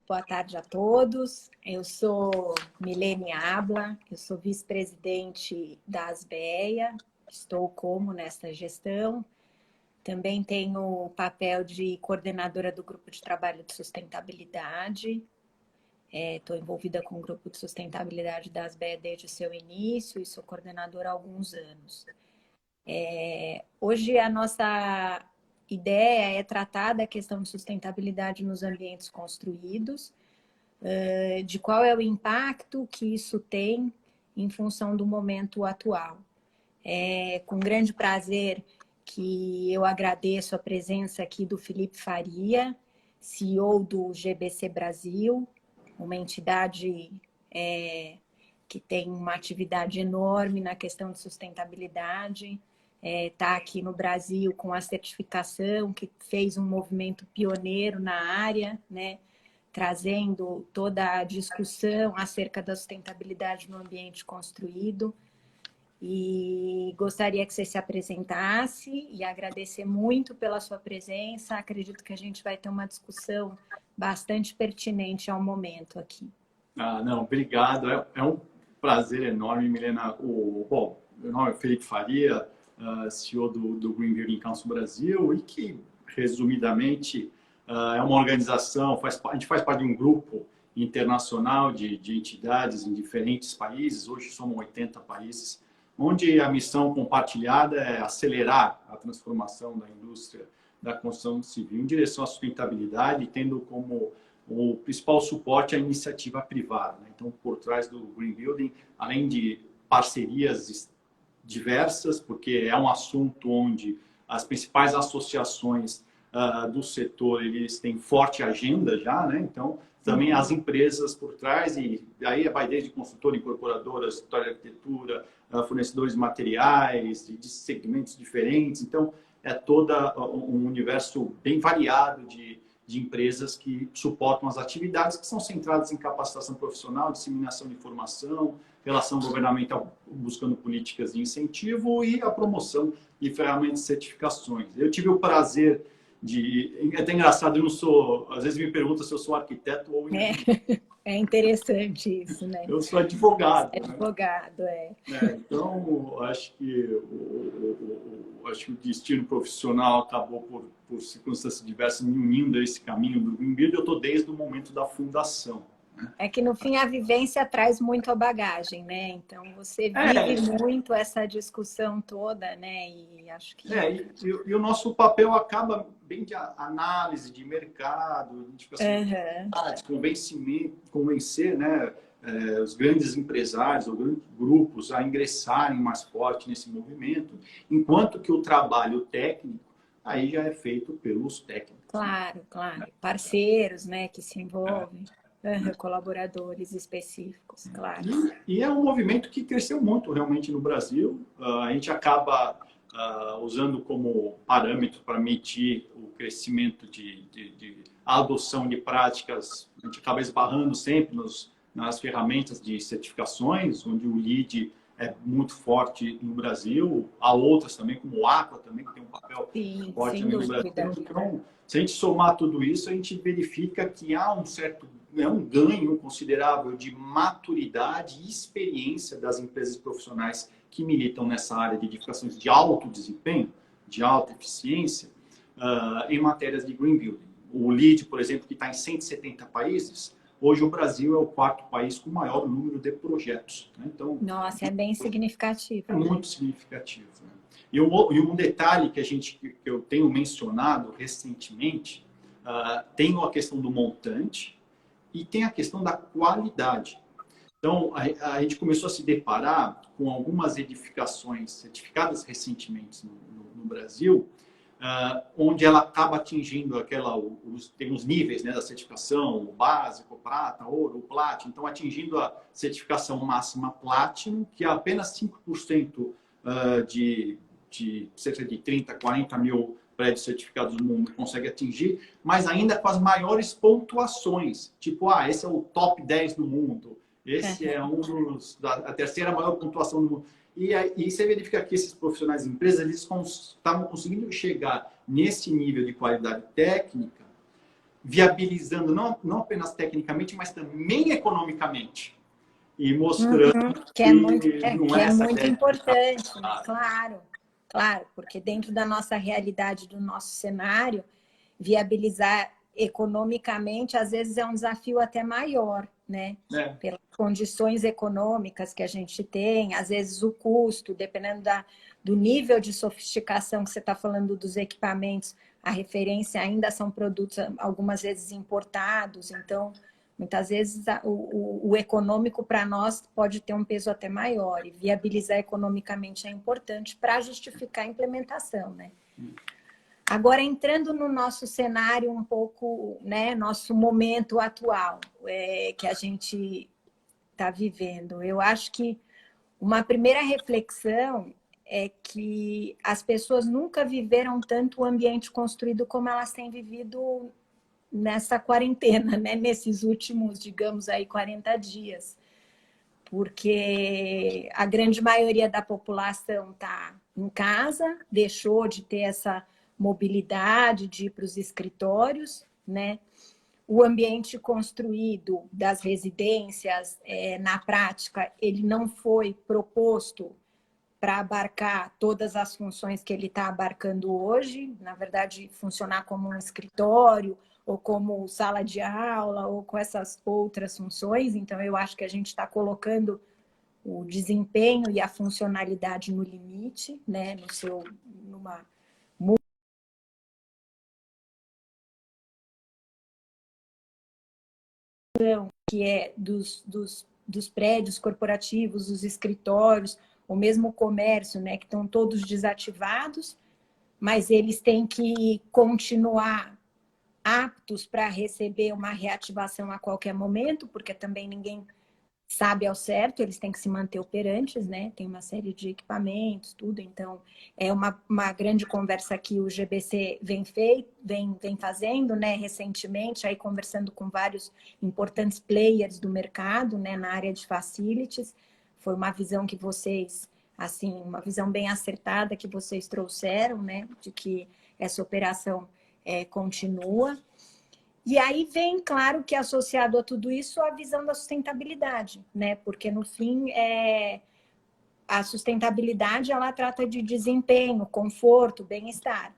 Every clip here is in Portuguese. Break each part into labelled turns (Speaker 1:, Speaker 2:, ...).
Speaker 1: boa tarde a todos. Eu sou Milene Abla, eu sou vice-presidente da Asbeia, estou como nesta gestão. Também tenho o papel de coordenadora do grupo de trabalho de sustentabilidade. Estou envolvida com o grupo de sustentabilidade da Asbeia desde o seu início e sou coordenadora há alguns anos. Hoje a nossa ideia é tratar da questão de sustentabilidade nos ambientes construídos, de qual é o impacto que isso tem em função do momento atual. É com grande prazer que eu agradeço a presença aqui do Felipe Faria, CEO do GBC Brasil, uma entidade que tem uma atividade enorme na questão de sustentabilidade, está aqui no Brasil com a certificação, que fez um movimento pioneiro na área, né, trazendo toda a discussão acerca da sustentabilidade no ambiente construído. E gostaria que você se apresentasse e agradecer muito pela sua presença. Acredito que a gente vai ter uma discussão bastante pertinente ao momento aqui.
Speaker 2: Não, obrigado. É um prazer enorme, Milena. Bom, meu nome é Felipe Faria, CEO do Green Building Council Brasil, e que, resumidamente, é uma organização, a gente faz parte de um grupo internacional de entidades em diferentes países, hoje somos 80 países, onde a missão compartilhada é acelerar a transformação da indústria da construção civil em direção à sustentabilidade, tendo como o principal suporte a iniciativa privada, né? Então, por trás do Green Building, além de parcerias diversas, porque é um assunto onde as principais associações do setor, eles têm forte agenda já, né? Então, também as empresas por trás, e aí vai desde construtora, incorporadora, escritório de arquitetura, fornecedores de materiais, de segmentos diferentes. Então, é todo um universo bem variado de empresas que suportam as atividades que são centradas em capacitação profissional, disseminação de informação, relação governamental buscando políticas de incentivo e a promoção de ferramentas de certificações. Eu tive o prazer é até engraçado, eu não sou... Às vezes me perguntam se eu sou arquiteto ou engenheiro.
Speaker 1: É interessante isso, né?
Speaker 2: Eu sou advogado.
Speaker 1: Advogado,
Speaker 2: né? Então, acho que o destino profissional acabou por circunstâncias diversas me unindo a esse caminho do Green Building. Eu estou desde o momento da fundação. Né?
Speaker 1: É que, no fim, a vivência traz muito a bagagem, né? Então, você vive muito essa discussão toda, né? E acho que...
Speaker 2: E o nosso papel acaba bem de análise de mercado, de convencer, né, os grandes empresários, os grandes grupos a ingressarem mais forte nesse movimento, enquanto que o trabalho técnico aí já é feito pelos técnicos.
Speaker 1: Claro, claro. Parceiros, né, que se envolvem. Colaboradores específicos, claro.
Speaker 2: E é um movimento que cresceu muito realmente no Brasil. A gente acaba usando como parâmetro para medir o crescimento de adoção de práticas. A gente acaba esbarrando sempre nas ferramentas de certificações, onde o LEED é muito forte no Brasil. Há outras também, como o Aqua também, que tem um papel forte no Brasil. Então, se a gente somar tudo isso, a gente verifica que há um ganho considerável de maturidade e experiência das empresas profissionais que militam nessa área de edificações de alto desempenho, de alta eficiência, em matérias de Green Building. O LEED, por exemplo, que está em 170 países, hoje o Brasil é o 4º país com maior número de projetos. Né? Então,
Speaker 1: nossa, é bem significativo.
Speaker 2: É muito significativo. Né? E um detalhe que eu tenho mencionado recentemente, tem a questão do montante e tem a questão da qualidade. Então, a gente começou a se deparar com algumas edificações certificadas recentemente no Brasil, onde ela acaba atingindo tem os níveis, né, da certificação, o básico, o prata, ouro, o platino. Então, atingindo a certificação máxima Platinum, que é apenas 5% de cerca de 30, 40 mil prédios certificados do mundo consegue atingir, mas ainda com as maiores pontuações. Tipo, esse é o top 10 do mundo. Esse é a terceira maior pontuação do mundo. E você verifica que esses profissionais de empresas, eles estavam conseguindo chegar nesse nível de qualidade técnica viabilizando não apenas tecnicamente, mas também economicamente. E mostrando
Speaker 1: que é muito,
Speaker 2: não
Speaker 1: que é
Speaker 2: essa
Speaker 1: muito
Speaker 2: ideia.
Speaker 1: importante, né? Claro, claro, porque dentro da nossa realidade, do nosso cenário, viabilizar economicamente, às vezes é um desafio até maior, né? Pelas condições econômicas que a gente tem, às vezes o custo, dependendo do nível de sofisticação que você está falando dos equipamentos, a referência ainda são produtos, algumas vezes importados, então, muitas vezes o econômico para nós pode ter um peso até maior, e viabilizar economicamente é importante para justificar a implementação, né? Agora, entrando no nosso cenário um pouco, né, nosso momento atual, que a gente está vivendo, eu acho que uma primeira reflexão é que as pessoas nunca viveram tanto o ambiente construído como elas têm vivido nessa quarentena, né? Nesses últimos, digamos aí, 40 dias. Porque a grande maioria da população está em casa, deixou de ter essa mobilidade de ir para os escritórios, né? O ambiente construído das residências, na prática, ele não foi proposto para abarcar todas as funções que ele está abarcando hoje, na verdade, funcionar como um escritório, ou como sala de aula, ou com essas outras funções. Então, eu acho que a gente está colocando o desempenho e a funcionalidade no limite, né? Numa que é dos prédios corporativos, dos escritórios, ou mesmo o comércio, né, que estão todos desativados, mas eles têm que continuar aptos para receber uma reativação a qualquer momento, porque também ninguém sabe ao certo, eles têm que se manter operantes, né? Tem uma série de equipamentos, tudo. Então, é uma grande conversa que o GBC vem fazendo, né? Recentemente, aí conversando com vários importantes players do mercado, né? Na área de facilities. Foi uma visão que vocês, assim, uma visão bem acertada que vocês trouxeram, né? De que essa operação continua. E aí vem, claro, que associado a tudo isso, a visão da sustentabilidade, né? Porque, no fim, a sustentabilidade, ela trata de desempenho, conforto, bem-estar.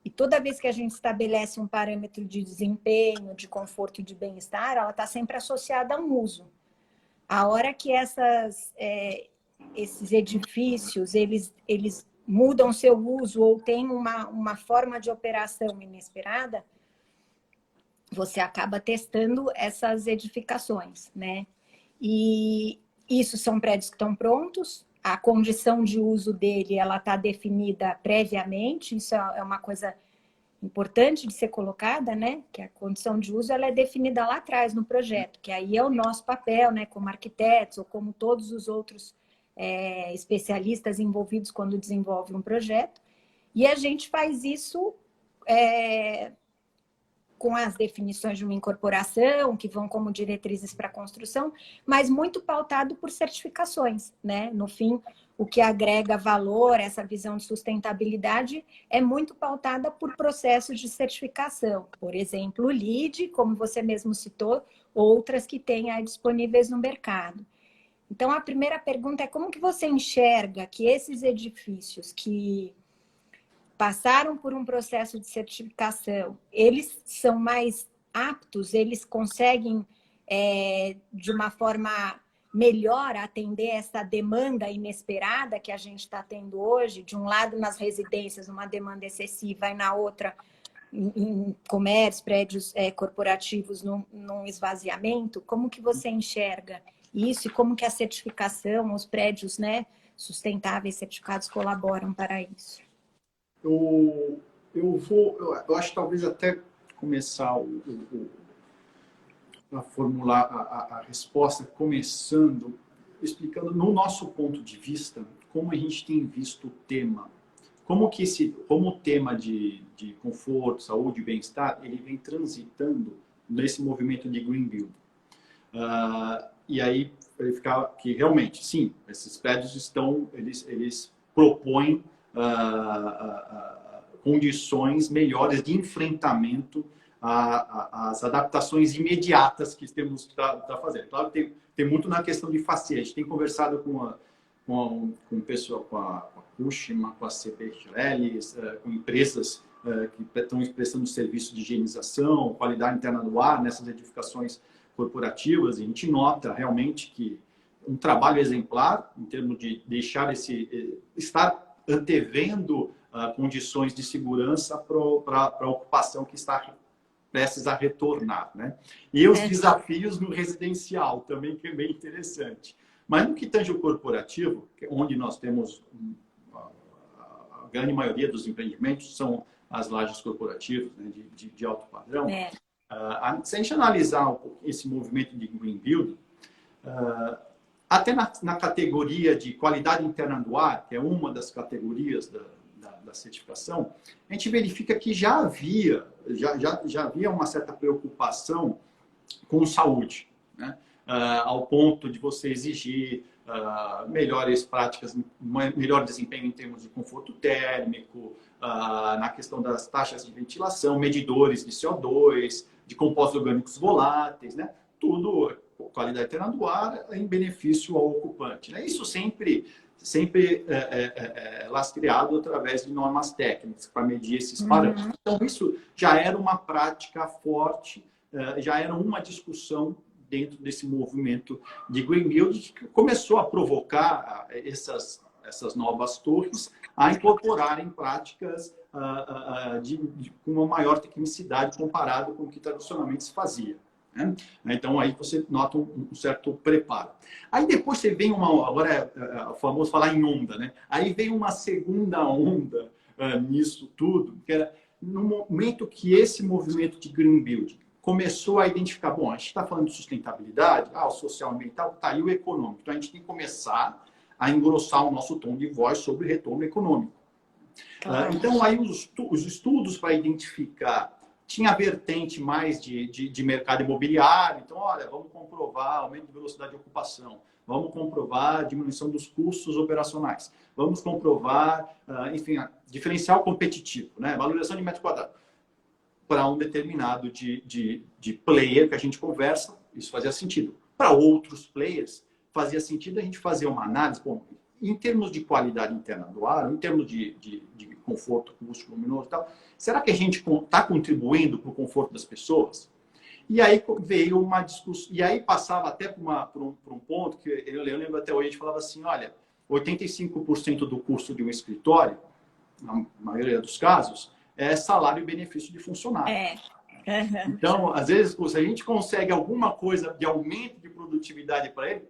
Speaker 1: E toda vez que a gente estabelece um parâmetro de desempenho, de conforto e de bem-estar, ela está sempre associada a um uso. A hora que esses edifícios, eles mudam seu uso ou têm uma forma de operação inesperada, você acaba testando essas edificações, né? E isso são prédios que estão prontos, a condição de uso dele, ela está definida previamente, isso é uma coisa importante de ser colocada, né? Que a condição de uso, ela é definida lá atrás no projeto, que aí é o nosso papel, né? Como arquitetos ou como todos os outros especialistas envolvidos quando desenvolve um projeto, e a gente faz isso com as definições de uma incorporação, que vão como diretrizes para a construção, mas muito pautado por certificações, né? No fim, o que agrega valor, essa visão de sustentabilidade, é muito pautada por processos de certificação. Por exemplo, o LEED, como você mesmo citou, outras que tem aí disponíveis no mercado. Então, a primeira pergunta é como que você enxerga que esses edifícios que passaram por um processo de certificação, eles são mais aptos, eles conseguem, de uma forma melhor, atender essa demanda inesperada que a gente está tendo hoje, de um lado nas residências, uma demanda excessiva, e na outra, em comércio, prédios corporativos, num esvaziamento. Como que você enxerga isso e como que a certificação, os prédios, né, sustentáveis certificados colaboram para isso?
Speaker 2: Eu acho que talvez até começar a formular a resposta, começando, explicando, no nosso ponto de vista, como a gente tem visto o tema. Como o tema de conforto, saúde e bem-estar, ele vem transitando nesse movimento de Green Build. E aí, verificar que realmente, sim, esses prédios eles propõem condições melhores de enfrentamento as adaptações imediatas que temos que estar fazendo. Claro, tem muito na questão de fazer. A gente tem conversado com o pessoal, com a Cushman, com a CB Schreles, com empresas que estão prestando serviço de higienização, qualidade interna do ar nessas edificações corporativas, e a gente nota realmente que um trabalho exemplar em termos de deixar estar antevendo condições de segurança para a ocupação que está prestes a retornar, né? E os desafios no residencial também, que é bem interessante. Mas no que tange o corporativo, onde nós temos a grande maioria dos empreendimentos são as lajes corporativas, né, de alto padrão. Se a gente analisar esse movimento de Green Building, até na categoria de qualidade interna do ar, que é uma das categorias da certificação, a gente verifica que já havia uma certa preocupação com saúde, né? Ao ponto de você exigir melhores práticas, melhor desempenho em termos de conforto térmico, na questão das taxas de ventilação, medidores de CO2, de compostos orgânicos voláteis, né? Tudo, qualidade interna do ar em benefício ao ocupante, né? Isso sempre lastreado através de normas técnicas para medir esses parâmetros. Então, isso já era uma prática forte, já era uma discussão dentro desse movimento de Green Building, que começou a provocar essas novas torres a incorporarem práticas com uma maior tecnicidade comparado com o que tradicionalmente se fazia, né? Então, aí você nota um certo preparo. Aí depois você vem agora é o famoso falar em onda, né? Aí vem uma segunda onda nisso tudo, que era no momento que esse movimento de Green Building começou a identificar, bom, a gente está falando de sustentabilidade, o social ambiental, tá aí o econômico. Então, a gente tem que começar a engrossar o nosso tom de voz sobre retorno econômico. Claro. Então, aí os estudos para identificar, tinha a vertente mais de mercado imobiliário, então, olha, vamos comprovar aumento de velocidade de ocupação, vamos comprovar a diminuição dos custos operacionais, vamos comprovar, enfim, diferencial competitivo, né? Valorização de metro quadrado. Para um determinado de player que a gente conversa, isso fazia sentido. Para outros players, fazia sentido a gente fazer uma análise, bom, em termos de qualidade interna do ar, em termos de conforto acústico, luminoso e tal, será que a gente está contribuindo para o conforto das pessoas? E aí veio uma discussão, e aí passava até por um ponto que eu lembro até hoje, a gente falava assim, olha, 85% do custo de um escritório, na maioria dos casos, é salário e benefício de funcionário. Então, às vezes, se a gente consegue alguma coisa de aumento de produtividade para ele,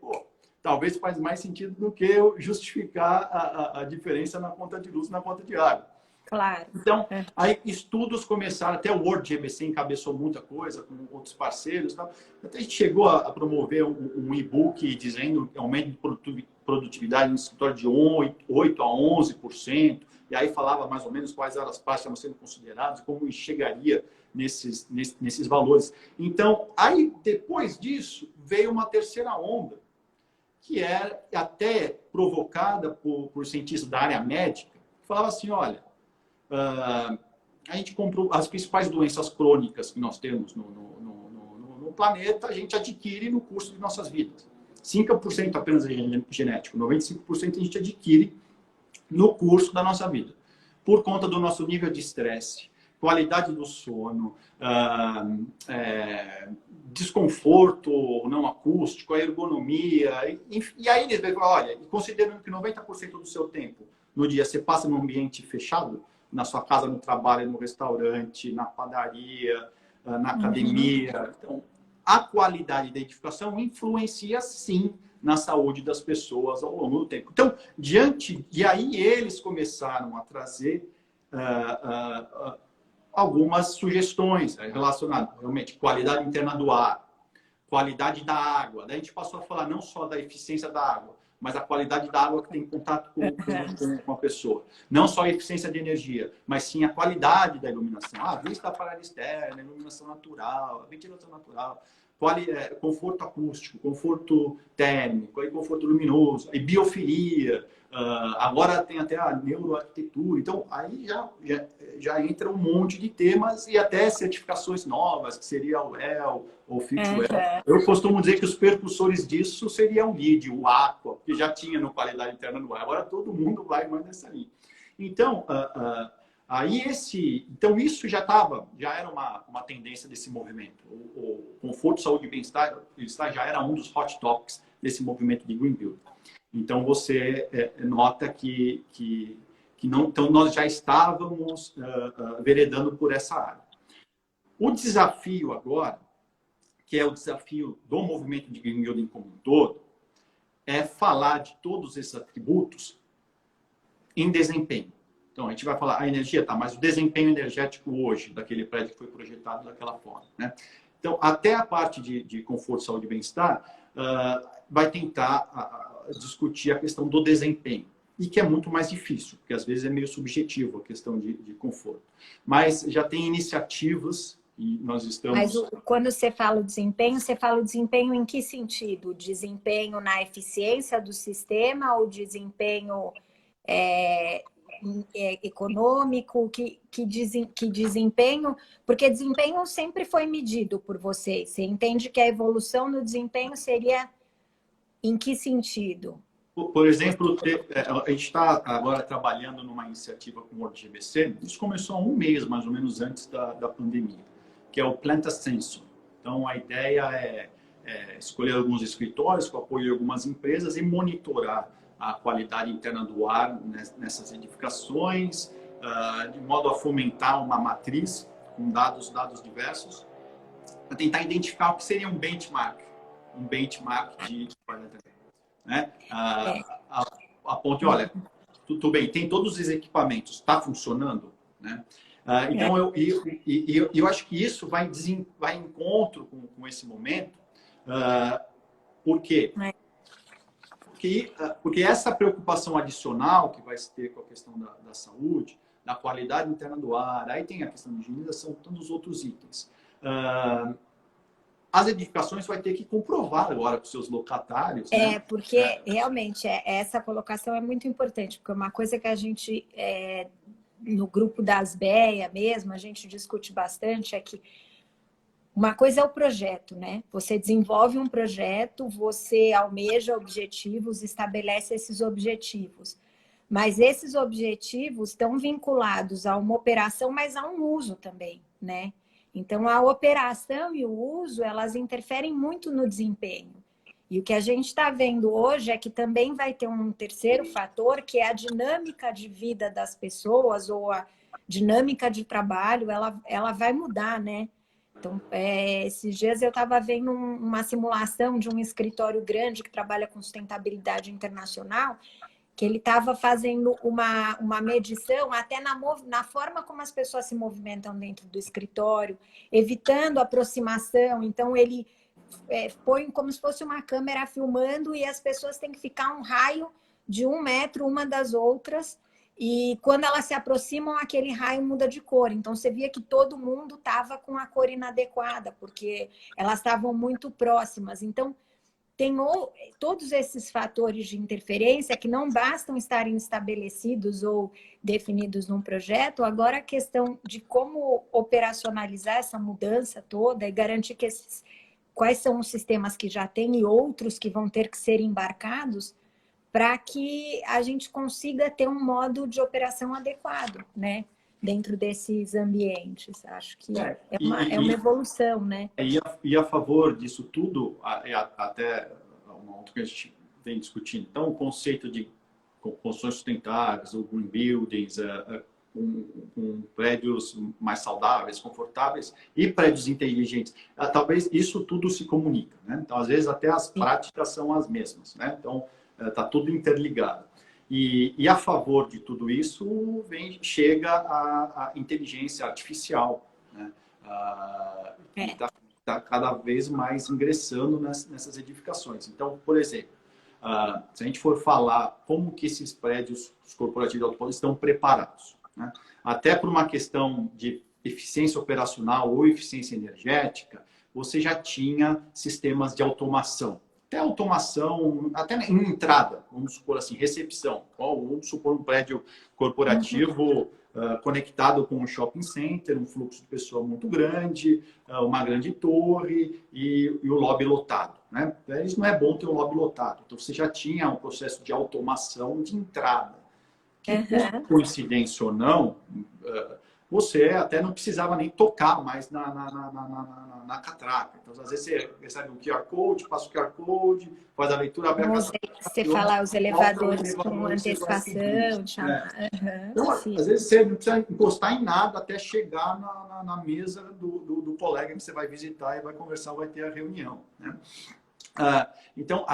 Speaker 2: talvez faz mais sentido do que eu justificar a diferença na conta de luz e na conta de água.
Speaker 1: Claro.
Speaker 2: Então, aí estudos começaram, até o World GBC encabeçou muita coisa com outros parceiros. Tal. Até a gente chegou a promover um e-book dizendo aumento de produtividade no escritório de 8% a 11%. E aí falava mais ou menos quais eram as partes que estavam sendo consideradas, como chegaria nesses valores. Então, aí depois disso, veio uma terceira onda, que é até provocada por cientistas da área médica, que falava assim, olha, a gente comprou as principais doenças crônicas que nós temos no planeta, a gente adquire no curso de nossas vidas. 5% apenas é genético, 95% a gente adquire no curso da nossa vida, por conta do nosso nível de estresse, qualidade do sono, desconforto não acústico, a ergonomia. E aí eles veem, olha, considerando que 90% do seu tempo no dia você passa num ambiente fechado, na sua casa, no trabalho, no restaurante, na padaria, na academia. Então, a qualidade da edificação influencia, sim, na saúde das pessoas ao longo do tempo. Então, e aí eles começaram a trazer algumas sugestões relacionadas, realmente, qualidade interna do ar, qualidade da água. Daí a gente passou a falar não só da eficiência da água, mas a qualidade da água que tem contato com a pessoa. Não só a eficiência de energia, mas sim a qualidade da iluminação. A vista para a área externa, a iluminação natural, a ventilação natural. conforto acústico, conforto térmico, aí conforto luminoso, e biofilia, agora tem até a neuroarquitetura. Então, aí já entra um monte de temas e até certificações novas, que seria o WELL ou FitWell. Eu costumo dizer que os percussores disso seriam o LEED, o Aqua, que já tinha no qualidade interna do ar. Agora todo mundo vai mais nessa linha. Então, então isso já era uma tendência desse movimento. O conforto, saúde e bem-estar já era um dos hot topics desse movimento de Green Building. Então você nota que não, então nós já estávamos veredando por essa área. O desafio agora, que é o desafio do movimento de Green Building como um todo, é falar de todos esses atributos em desempenho. Então, a gente vai falar a energia, tá, mas o desempenho energético hoje daquele prédio que foi projetado daquela forma, né? Então, até a parte de conforto, saúde e bem-estar vai tentar discutir a questão do desempenho, e que é muito mais difícil, porque às vezes é meio subjetivo a questão de conforto. Mas já tem iniciativas e nós estamos...
Speaker 1: Mas quando você fala o desempenho em que sentido? Desempenho na eficiência do sistema ou desempenho... econômico, que desempenho, porque desempenho sempre foi medido por vocês. Você entende que a evolução no desempenho seria em que sentido?
Speaker 2: Por exemplo, a gente está agora trabalhando numa iniciativa com o World GBC. Isso começou há um mês, mais ou menos, antes da pandemia, que é o Plant Ascension. Então, a ideia é escolher alguns escritórios com apoio de algumas empresas e monitorar a qualidade interna do ar nessas edificações, de modo a fomentar uma matriz com dados diversos, para tentar identificar o que seria um benchmark de qualidade, né? A ponto de, olha, tudo bem, tem todos os equipamentos, está funcionando, né? Então, eu acho que isso vai em encontro com esse momento, por quê? Porque essa preocupação adicional que vai se ter com a questão da saúde, da qualidade interna do ar, aí tem a questão de higienização, tantos outros itens. As edificações vai ter que comprovar agora com seus locatários. Né?
Speaker 1: Porque realmente essa colocação é muito importante, porque uma coisa que a gente, no grupo das BEA mesmo, a gente discute bastante é que uma coisa é o projeto, né? Você desenvolve um projeto, você almeja objetivos, estabelece esses objetivos. Mas esses objetivos estão vinculados a uma operação, mas a um uso também, né? Então, a operação e o uso, elas interferem muito no desempenho. E o que a gente está vendo hoje é que também vai ter um terceiro fator, que é a dinâmica de vida das pessoas ou a dinâmica de trabalho, ela vai mudar, né? Então, esses dias eu estava vendo uma simulação de um escritório grande que trabalha com sustentabilidade internacional, que ele estava fazendo uma medição até na forma como as pessoas se movimentam dentro do escritório, evitando aproximação. Então, ele põe como se fosse uma câmera filmando e as pessoas têm que ficar um raio de 1 metro uma das outras. E quando elas se aproximam, aquele raio muda de cor. Então, você via que todo mundo estava com a cor inadequada, porque elas estavam muito próximas. Então, tem todos esses fatores de interferência que não bastam estarem estabelecidos ou definidos num projeto. Agora, a questão de como operacionalizar essa mudança toda e garantir que quais são os sistemas que já tem e outros que vão ter que ser embarcados, para que a gente consiga ter um modo de operação adequado, né? Dentro desses ambientes. Acho que é uma evolução, né?
Speaker 2: E a favor disso tudo, até um ponto que a gente vem discutindo, então o conceito de construções sustentáveis, ou green buildings, com prédios mais saudáveis, confortáveis e prédios inteligentes. Talvez isso tudo se comunica, né? Então, às vezes, até as práticas são as mesmas, né? Então, está tudo interligado. E a favor de tudo isso chega a inteligência artificial, né? Que está cada vez mais ingressando nessas edificações. Então, por exemplo, se a gente for falar como que esses prédios corporativos de alto padrão estão preparados, né? Até por uma questão de eficiência operacional ou eficiência energética, você já tinha sistemas de automação. Até automação, até em entrada, vamos supor assim, recepção. Vamos supor um prédio corporativo conectado com um shopping center, um fluxo de pessoa muito grande, uma grande torre e o lobby lotado, né? Isso não é bom ter um lobby lotado. Então, você já tinha um processo de automação de entrada. Que, por coincidência ou não, você até não precisava nem tocar mais na catraca. Então, às vezes, você recebe um QR Code, passa o QR Code, faz a leitura, abre a catraca.
Speaker 1: Você falar os elevadores com antecipação, chamar.
Speaker 2: Então, às vezes, você não precisa encostar em nada até chegar na mesa do colega que você vai visitar e vai conversar, vai ter a reunião, né? Então,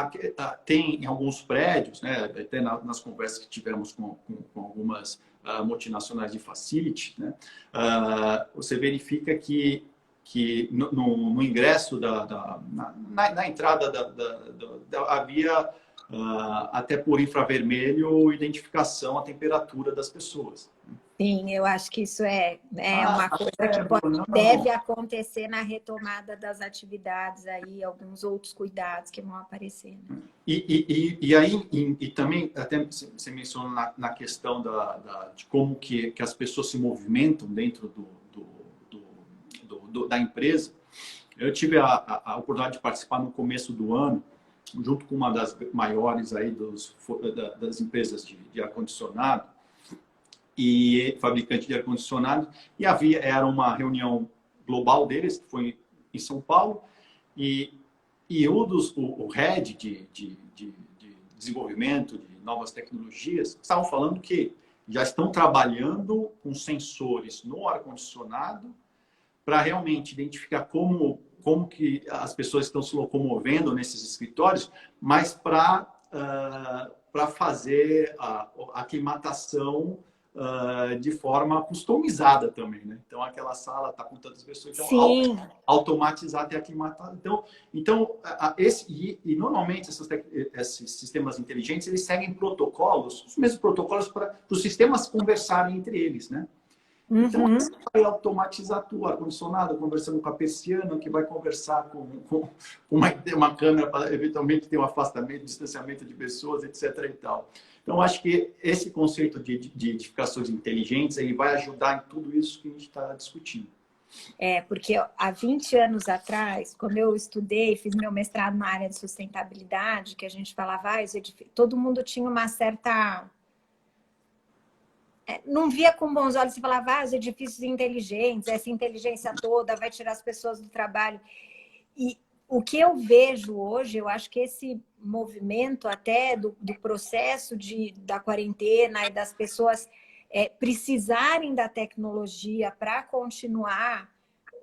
Speaker 2: tem em alguns prédios, né, até nas conversas que tivemos com algumas multinacionais de facility, né, você verifica que no ingresso, na entrada havia, até por infravermelho, identificação, a temperatura das pessoas.
Speaker 1: Sim, eu acho que isso é uma coisa que deve acontecer na retomada das atividades aí, alguns outros cuidados que vão aparecer. Né?
Speaker 2: E também, até você mencionou na questão de como que as pessoas se movimentam dentro da empresa. Eu tive a oportunidade de participar no começo do ano, junto com uma das maiores aí das empresas de ar-condicionado, e fabricante de ar-condicionado, e era uma reunião global deles, que foi em São Paulo, e o head de desenvolvimento de novas tecnologias estavam falando que já estão trabalhando com sensores no ar-condicionado para realmente identificar como que as pessoas estão se locomovendo nesses escritórios, mas para fazer a aclimatação de forma customizada também, né? Então, aquela sala está com tantas pessoas, então automatizar até aclimatar. Então normalmente esses sistemas inteligentes, eles seguem protocolos, os mesmos protocolos para os sistemas conversarem entre eles, né? Então, você vai automatizar o ar-condicionado, conversando com a persiana, que vai conversar com uma câmera para, eventualmente, ter um afastamento, distanciamento de pessoas, etc. e tal. Então, acho que esse conceito de edificações inteligentes ele vai ajudar em tudo isso que a gente está discutindo.
Speaker 1: Porque há 20 anos atrás, quando eu estudei, fiz meu mestrado na área de sustentabilidade, que a gente falava, todo mundo tinha uma certa... não via com bons olhos, você falava, os edifícios inteligentes, essa inteligência toda vai tirar as pessoas do trabalho. E o que eu vejo hoje, eu acho que esse movimento até do processo da quarentena e das pessoas precisarem da tecnologia para continuar,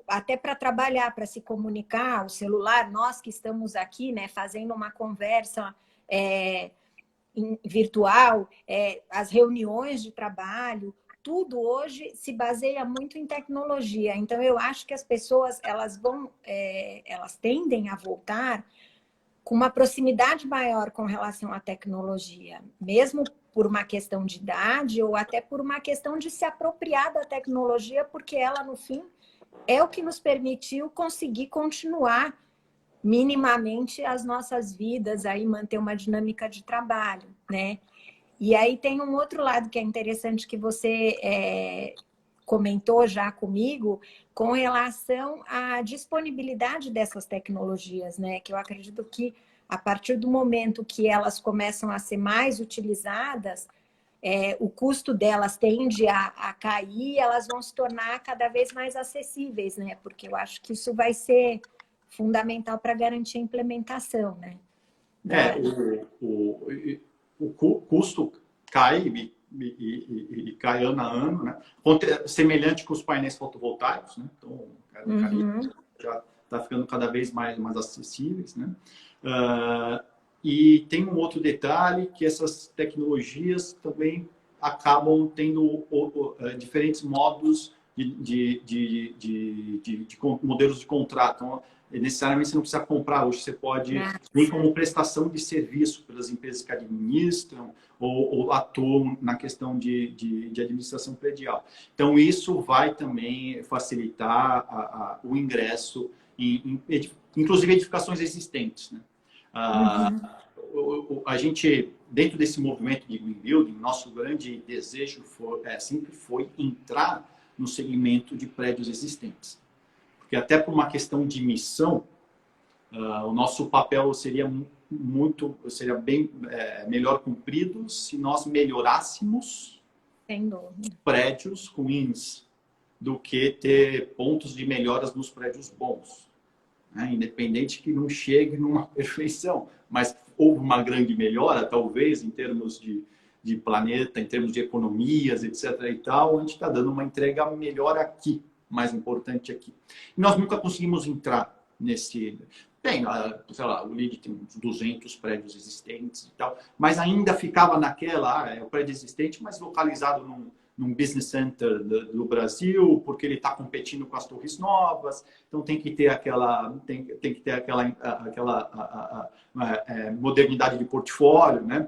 Speaker 1: até para trabalhar, para se comunicar, o celular, nós que estamos aqui, né, fazendo uma conversa virtual, as reuniões de trabalho, tudo hoje se baseia muito em tecnologia. Então, eu acho que as pessoas elas tendem a voltar com uma proximidade maior com relação à tecnologia, mesmo por uma questão de idade ou até por uma questão de se apropriar da tecnologia, porque ela, no fim, é o que nos permitiu conseguir continuar minimamente as nossas vidas, aí manter uma dinâmica de trabalho, né? E aí tem um outro lado que é interessante que você comentou já comigo com relação à disponibilidade dessas tecnologias, né? Que eu acredito que a partir do momento que elas começam a ser mais utilizadas, o custo delas tende a cair, elas vão se tornar cada vez mais acessíveis, né? Porque eu acho que isso vai ser fundamental para garantir a implementação, né?
Speaker 2: O custo cai e cai ano a ano, né? Semelhante com os painéis fotovoltaicos, né? Então, já está ficando cada vez mais acessíveis, né? E tem um outro detalhe, que essas tecnologias também acabam tendo diferentes modos de modelos de contrato. Então, necessariamente você não precisa comprar hoje, você pode vir como prestação de serviço pelas empresas que administram ou atuam na questão de administração predial. Então, isso vai também facilitar o ingresso inclusive edificações existentes, né? A gente, dentro desse movimento de Green Building, nosso grande desejo sempre foi entrar no segmento de prédios existentes. Porque até por uma questão de missão, o nosso papel seria bem melhor cumprido se nós melhorássemos prédios ruins do que ter pontos de melhoras nos prédios bons, né? Independente que não chegue numa perfeição, mas houve uma grande melhora, talvez, em termos de planeta, em termos de economias, etc. e tal, a gente está dando uma entrega melhor aqui, mais importante aqui. E nós nunca conseguimos entrar nesse... Tem, sei lá, o LEED tem uns 200 prédios existentes e tal, mas ainda ficava naquela, é o prédio existente, mas localizado num business center do Brasil, porque ele está competindo com as torres novas, então tem que ter aquela modernidade de portfólio, né?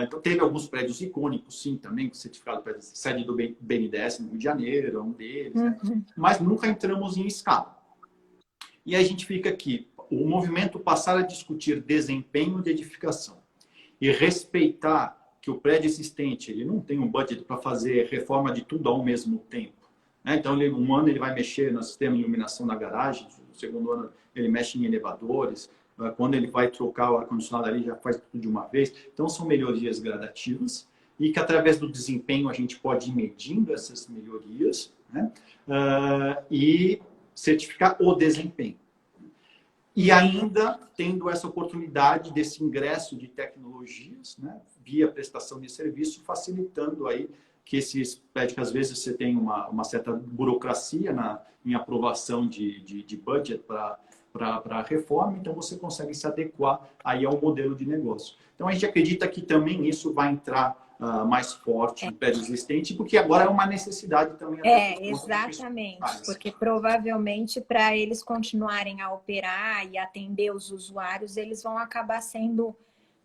Speaker 2: Então teve alguns prédios icônicos, sim, também, certificado para sede do BNDES no Rio de Janeiro, é um deles, né? Mas nunca entramos em escala. E a gente fica aqui, o movimento passar a discutir desempenho de edificação e respeitar que o prédio existente ele não tem um budget para fazer reforma de tudo ao mesmo tempo, né? Então, um ano ele vai mexer no sistema de iluminação da garagem, no segundo ano ele mexe em elevadores, quando ele vai trocar o ar-condicionado ali, já faz tudo de uma vez. Então, são melhorias gradativas e que, através do desempenho, a gente pode ir medindo essas melhorias, né? E certificar o desempenho. E ainda tendo essa oportunidade desse ingresso de tecnologias, né, via prestação de serviço, facilitando aí que esses prédios, que às vezes você tem uma certa burocracia em aprovação de budget para a reforma, então você consegue se adequar aí ao modelo de negócio. Então a gente acredita que também isso vai entrar mais forte no prédio existente, porque agora é uma necessidade também.
Speaker 1: Exatamente, porque provavelmente para eles continuarem a operar e atender os usuários, eles vão acabar sendo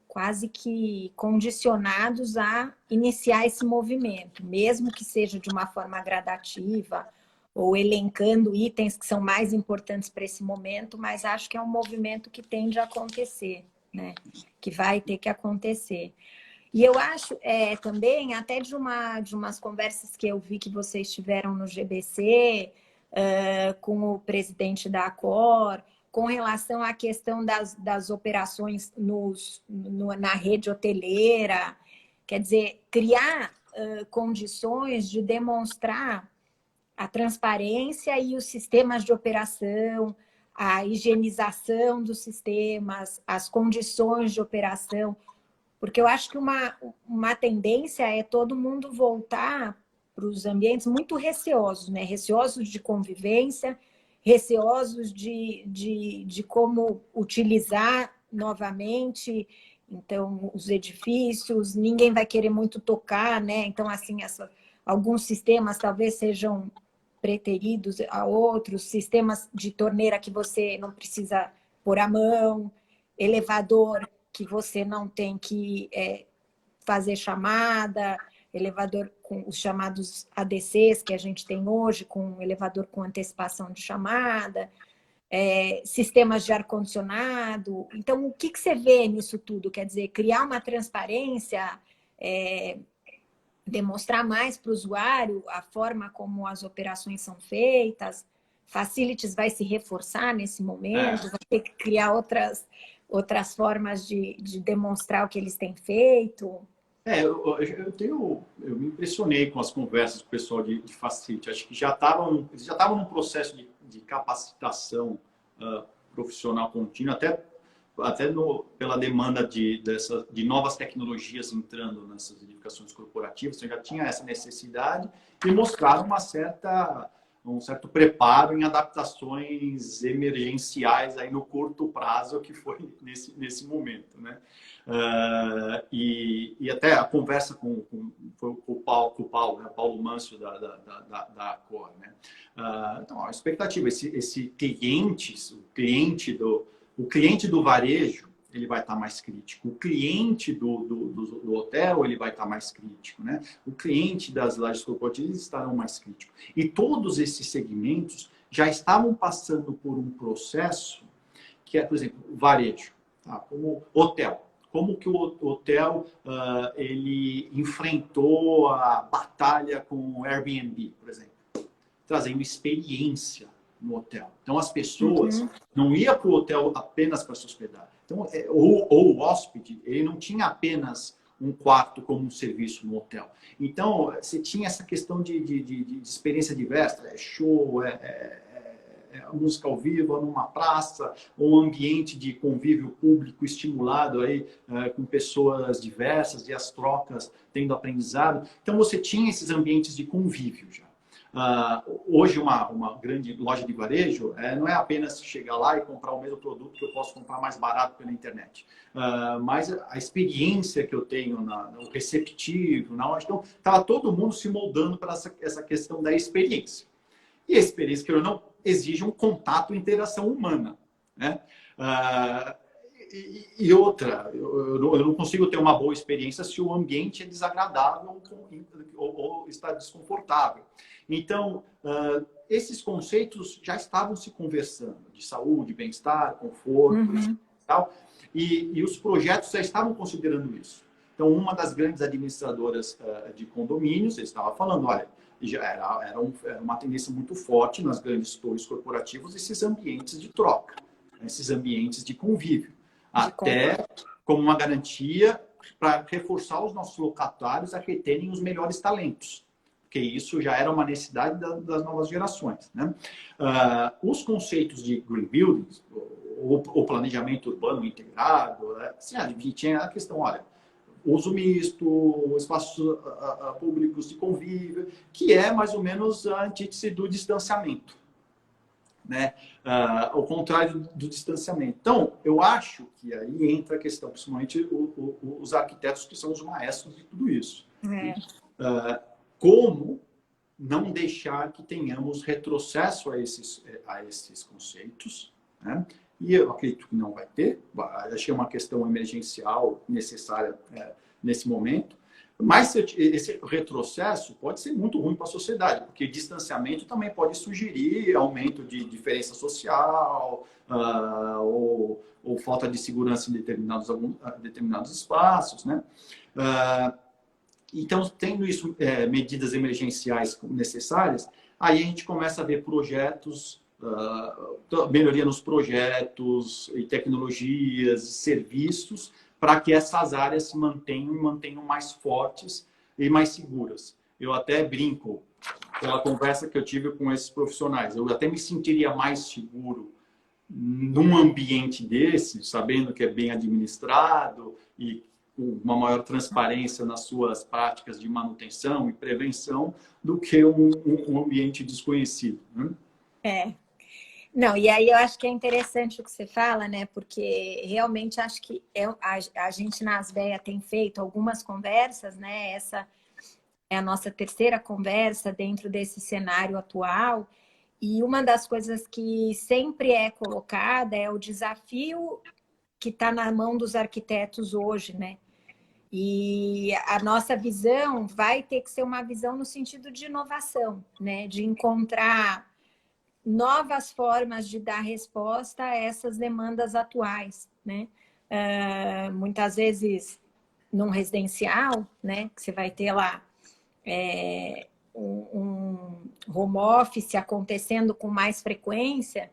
Speaker 1: quase que condicionados a iniciar esse movimento, mesmo que seja de uma forma gradativa ou elencando itens que são mais importantes para esse momento, mas acho que é um movimento que tende a acontecer, né? Que vai ter que acontecer. E eu acho também, até de umas conversas que eu vi que vocês tiveram no GBC, com o presidente da Accor, com relação à questão das operações na rede hoteleira, quer dizer, criar condições de demonstrar a transparência e os sistemas de operação, a higienização dos sistemas, as condições de operação. Porque eu acho que uma tendência é todo mundo voltar para os ambientes muito receosos, né? Receosos de convivência, receosos de como utilizar novamente, então, os edifícios, ninguém vai querer muito tocar, né? Então, assim, alguns sistemas talvez sejam preteridos a outros, sistemas de torneira que você não precisa pôr a mão, elevador que você não tem que fazer chamada, elevador com os chamados ADCs que a gente tem hoje, com elevador com antecipação de chamada, sistemas de ar-condicionado. Então, o que você vê nisso tudo? Quer dizer, criar uma transparência, demonstrar mais para o usuário a forma como as operações são feitas, Facilities vai se reforçar nesse momento, vai ter que criar outras formas de demonstrar o que eles têm feito.
Speaker 2: Eu me impressionei com as conversas com o pessoal de Facility. Acho que já estavam num processo de capacitação profissional contínua, até pela demanda de novas tecnologias entrando nessas edificações corporativas. Você já tinha essa necessidade e mostraram um certo preparo em adaptações emergenciais aí no curto prazo, que foi nesse momento, né? E até a conversa com o Paulo Mâncio da Accor, né? Então, a expectativa, esse o cliente do varejo, ele vai estar mais crítico. O cliente do hotel, ele vai estar mais crítico, né? O cliente das lajes corporativas estarão mais críticos. E todos esses segmentos, já estavam passando por um processo que é, por exemplo, varejo, tá? Como hotel. Como que o hotel ele enfrentou a batalha com o Airbnb, por exemplo, trazendo experiência no hotel. Então, as pessoas não iam para o hotel apenas para se hospedar. Então, ou o hóspede, ele não tinha apenas um quarto como um serviço no hotel. Então, você tinha essa questão de experiência diversa, show, música ao vivo, numa praça, um ambiente de convívio público estimulado aí, com pessoas diversas e as trocas tendo aprendizado. Então, você tinha esses ambientes de convívio já. Hoje, uma grande loja de varejo não é apenas chegar lá e comprar o mesmo produto que eu posso comprar mais barato pela internet. Mas a experiência que eu tenho no receptivo, na loja, então, estava todo mundo se moldando para essa questão da experiência. E a experiência, que eu não, exige um contato e interação humana, né? E outra, eu não consigo ter uma boa experiência se o ambiente é desagradável ou está desconfortável. Então, esses conceitos já estavam se conversando, de saúde, bem-estar, conforto, e tal, e os projetos já estavam considerando isso. Então, uma das grandes administradoras de condomínios, eles estava falando, olha, já era uma tendência muito forte nas grandes torres corporativas, esses ambientes de troca, esses ambientes de convívio, até como uma garantia para reforçar os nossos locatários a reterem os melhores talentos, porque isso já era uma necessidade das novas gerações, né? Os conceitos de green buildings, o planejamento urbano integrado, assim, tinha a questão, olha, uso misto, espaços públicos de convívio, que é mais ou menos a antítese do distanciamento, né? Ao contrário do distanciamento. Então, eu acho que aí entra a questão, principalmente os arquitetos que são os maestros de tudo isso. Como não deixar que tenhamos retrocesso a esses conceitos, né? E eu acredito que não vai ter. Acho que é uma questão emergencial necessária nesse momento. Mas esse retrocesso pode ser muito ruim para a sociedade, porque distanciamento também pode sugerir aumento de diferença social, ou falta de segurança em determinados espaços, né? Então, tendo isso, medidas emergenciais necessárias, aí a gente começa a ver projetos, melhoria nos projetos, e tecnologias, serviços, para que essas áreas se mantenham mais fortes e mais seguras. Eu até brinco, pela conversa que eu tive com esses profissionais, eu até me sentiria mais seguro num ambiente desse, sabendo que é bem administrado e com uma maior transparência nas suas práticas de manutenção e prevenção, do que um ambiente desconhecido, né?
Speaker 1: Não, e aí eu acho que é interessante o que você fala, né? Porque realmente acho que a gente na Asbeia tem feito algumas conversas, né? Essa é a nossa terceira conversa dentro desse cenário atual. E uma das coisas que sempre é colocada é o desafio que está na mão dos arquitetos hoje, né? E a nossa visão vai ter que ser uma visão no sentido de inovação, né? De encontrar novas formas de dar resposta a essas demandas atuais, né? Muitas vezes num residencial, né? Que você vai ter lá um home office acontecendo com mais frequência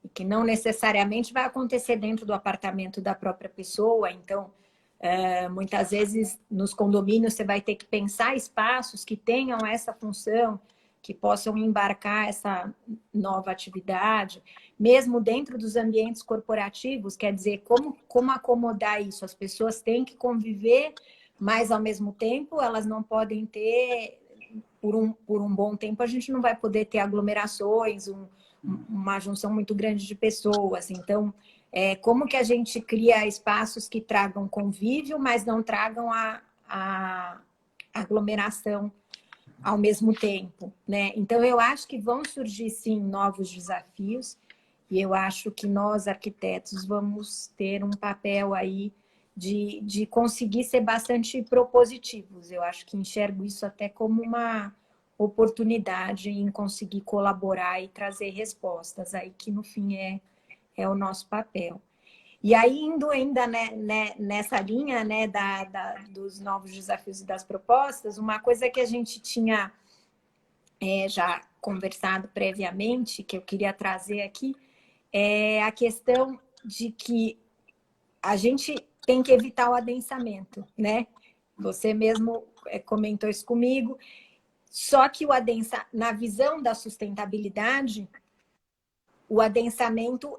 Speaker 1: e que não necessariamente vai acontecer dentro do apartamento da própria pessoa. Então, muitas vezes nos condomínios você vai ter que pensar espaços que tenham essa função, que possam embarcar essa nova atividade, mesmo dentro dos ambientes corporativos, quer dizer, como acomodar isso? As pessoas têm que conviver, mas ao mesmo tempo elas não podem ter, por um bom tempo, a gente não vai poder ter aglomerações, uma junção muito grande de pessoas. Então, como que a gente cria espaços que tragam convívio, mas não tragam a aglomeração ao mesmo tempo, né? Então, eu acho que vão surgir, sim, novos desafios e eu acho que nós, arquitetos, vamos ter um papel aí de conseguir ser bastante propositivos. Eu acho que enxergo isso até como oportunidade em conseguir colaborar e trazer respostas, aí que no fim é o nosso papel. E aí, indo ainda nessa linha, né, dos novos desafios e das propostas, uma coisa que a gente tinha já conversado previamente, que eu queria trazer aqui, é a questão de que a gente tem que evitar o adensamento, né? Você mesmo comentou isso comigo. Só que na visão da sustentabilidade, o adensamento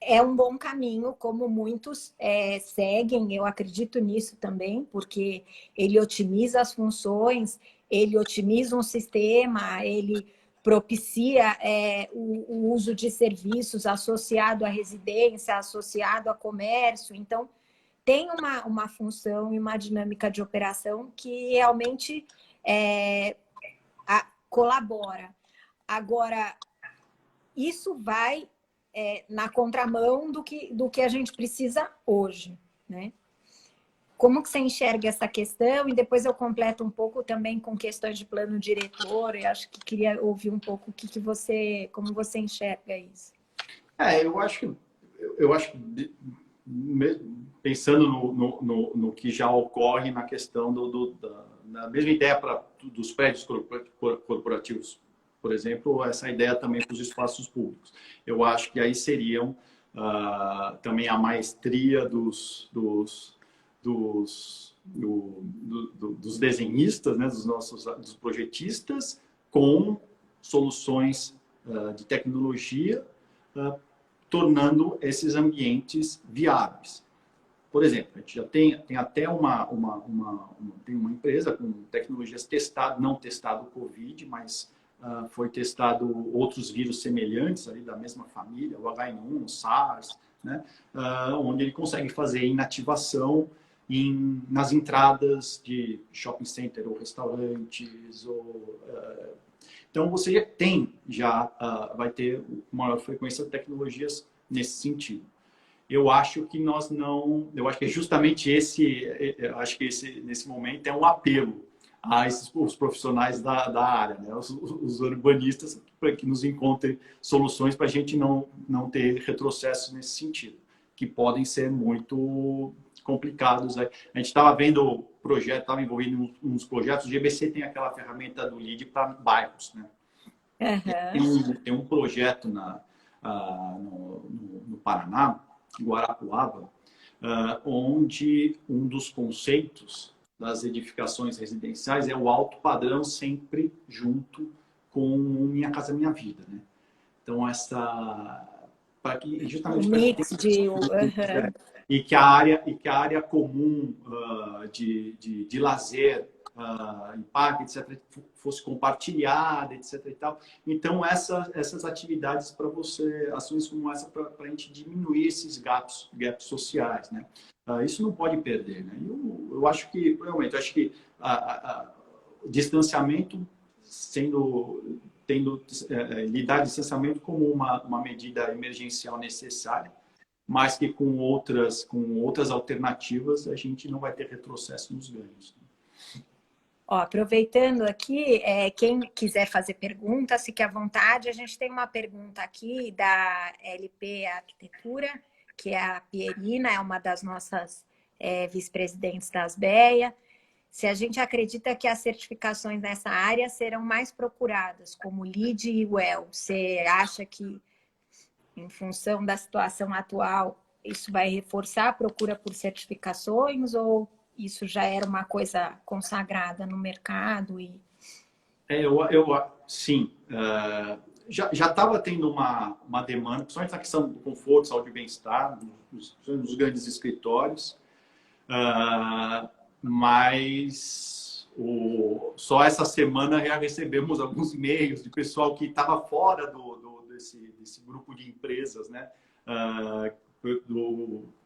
Speaker 1: é um bom caminho, como muitos seguem, eu acredito nisso também, porque ele otimiza as funções, ele otimiza um sistema, ele propicia o uso de serviços associado à residência, associado a comércio. Então, tem uma função e uma dinâmica de operação que realmente colabora. Agora, isso vai na contramão do que a gente precisa hoje, né? Como que você enxerga essa questão? E depois eu completo um pouco também com questões de plano diretor. Eu acho que queria ouvir um pouco como você enxerga isso.
Speaker 2: Eu acho que pensando no que já ocorre na questão da mesma ideia dos prédios corporativos, por exemplo, essa ideia também para os espaços públicos. Eu acho que aí seriam também a maestria dos desenhistas, né, dos projetistas, com soluções de tecnologia, tornando esses ambientes viáveis. Por exemplo, a gente já tem até tem uma empresa com tecnologias não testado o Covid, mas foi testado outros vírus semelhantes ali da mesma família, o H1N1, o SARS, né? Onde ele consegue fazer inativação nas entradas de shopping center ou restaurantes. Então, você vai ter maior frequência de tecnologias nesse sentido. Eu acho que é justamente nesse momento é um apelo a os profissionais da área, né? Os urbanistas, para que nos encontrem soluções para a gente não ter retrocessos nesse sentido, que podem ser muito complicados. A gente estava vendo estava envolvido em uns projetos. O GBC tem aquela ferramenta do LEED para bairros, né? Tem um projeto no Paraná, Guarapuava, onde um dos conceitos das edificações residenciais é o alto padrão sempre junto com Minha Casa Minha Vida, né? Então, justamente e que a área comum de lazer, em parque, etc., fosse compartilhada, etc. E tal. Então, essas atividades ações como essa, para a gente diminuir esses gaps sociais, né? Isso não pode perder, né? Eu acho que, realmente, o distanciamento lidar distanciamento como uma medida emergencial necessária, mas que com outras alternativas a gente não vai ter retrocesso nos ganhos.
Speaker 1: Aproveitando aqui, quem quiser fazer perguntas, fique à vontade. A gente tem uma pergunta aqui da LP Arquitetura, que é a Pierina, é uma das nossas vice-presidentes da ASBEA. Se a gente acredita que as certificações nessa área serão mais procuradas, como LEED e WELL, você acha que, em função da situação atual, isso vai reforçar a procura por certificações ou isso já era uma coisa consagrada no mercado?
Speaker 2: Sim. Já estava tendo uma demanda, principalmente na questão do conforto, saúde e bem-estar, nos grandes escritórios. Mas só essa semana já recebemos alguns e-mails de pessoal que estava fora desse grupo de empresas, né?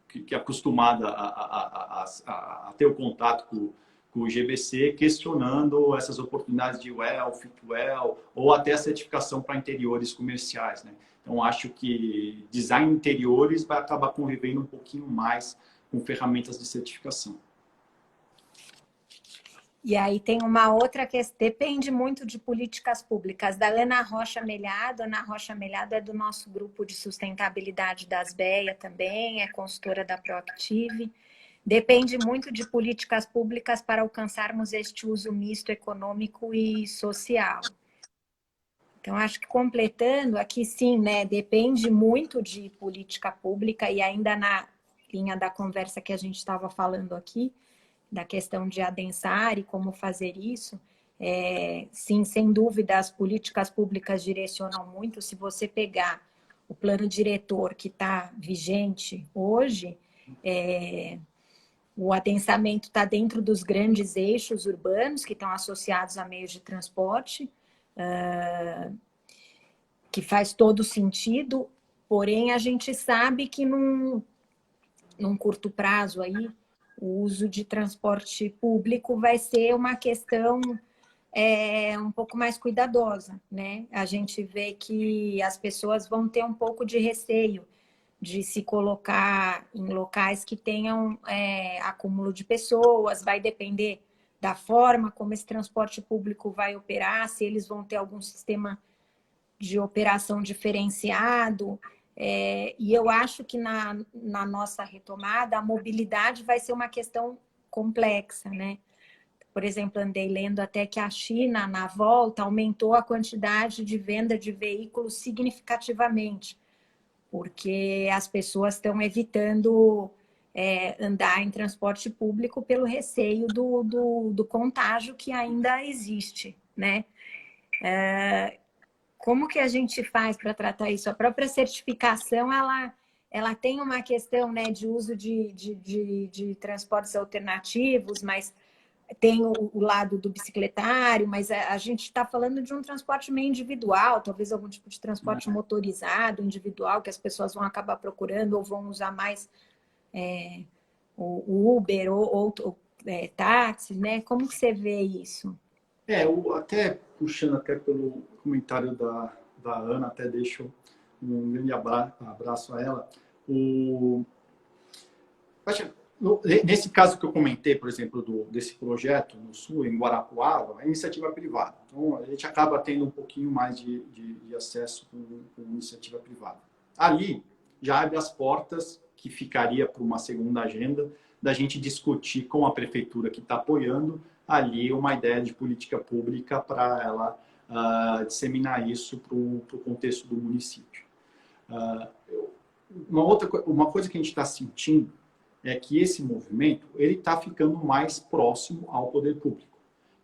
Speaker 2: Que é acostumada a ter o contato com o GBC, questionando essas oportunidades de WELL, FitWell, ou até a certificação para interiores comerciais, né? Então, acho que design interiores vai acabar convivendo um pouquinho mais com ferramentas de certificação.
Speaker 1: E aí tem uma outra questão, depende muito de políticas públicas. Da Ana Rocha Melhado. Ana Rocha Melhado é do nosso grupo de sustentabilidade das BEA também, é consultora da Proactive. Depende muito de políticas públicas para alcançarmos este uso misto econômico e social. Então, acho que completando aqui, sim, né? Depende muito de política pública e ainda na linha da conversa que a gente estava falando aqui, da questão de adensar e como fazer isso, sim, sem dúvida, as políticas públicas direcionam muito. Se você pegar o plano diretor que está vigente hoje, o adensamento está dentro dos grandes eixos urbanos que estão associados a meios de transporte, que faz todo sentido, porém a gente sabe que num curto prazo aí, o uso de transporte público vai ser uma questão um pouco mais cuidadosa, né? A gente vê que as pessoas vão ter um pouco de receio de se colocar em locais que tenham acúmulo de pessoas, vai depender da forma como esse transporte público vai operar, se eles vão ter algum sistema de operação diferenciado. E eu acho que na nossa retomada, a mobilidade vai ser uma questão complexa, né? Por exemplo, andei lendo até que a China, na volta, aumentou a quantidade de venda de veículos significativamente, porque as pessoas estão evitando andar em transporte público pelo receio do contágio que ainda existe, né? Como que a gente faz para tratar isso? A própria certificação, ela tem uma questão, né, de uso de transportes alternativos, mas tem o lado do bicicletário, mas a gente está falando de um transporte meio individual, talvez algum tipo de transporte motorizado, individual, que as pessoas vão acabar procurando ou vão usar mais o Uber ou táxi, né? Como que você vê isso?
Speaker 2: Até puxando até pelo comentário da Ana, até deixo um grande abraço a ela. Nesse caso que eu comentei, por exemplo, desse projeto no Sul, em Guarapuava, é iniciativa privada. Então, a gente acaba tendo um pouquinho mais de acesso com iniciativa privada. Ali, já abre as portas, que ficaria para uma segunda agenda, da gente discutir com a prefeitura que está apoiando ali uma ideia de política pública para ela disseminar isso para o contexto do município. Uma coisa que a gente está sentindo é que esse movimento ele está ficando mais próximo ao poder público.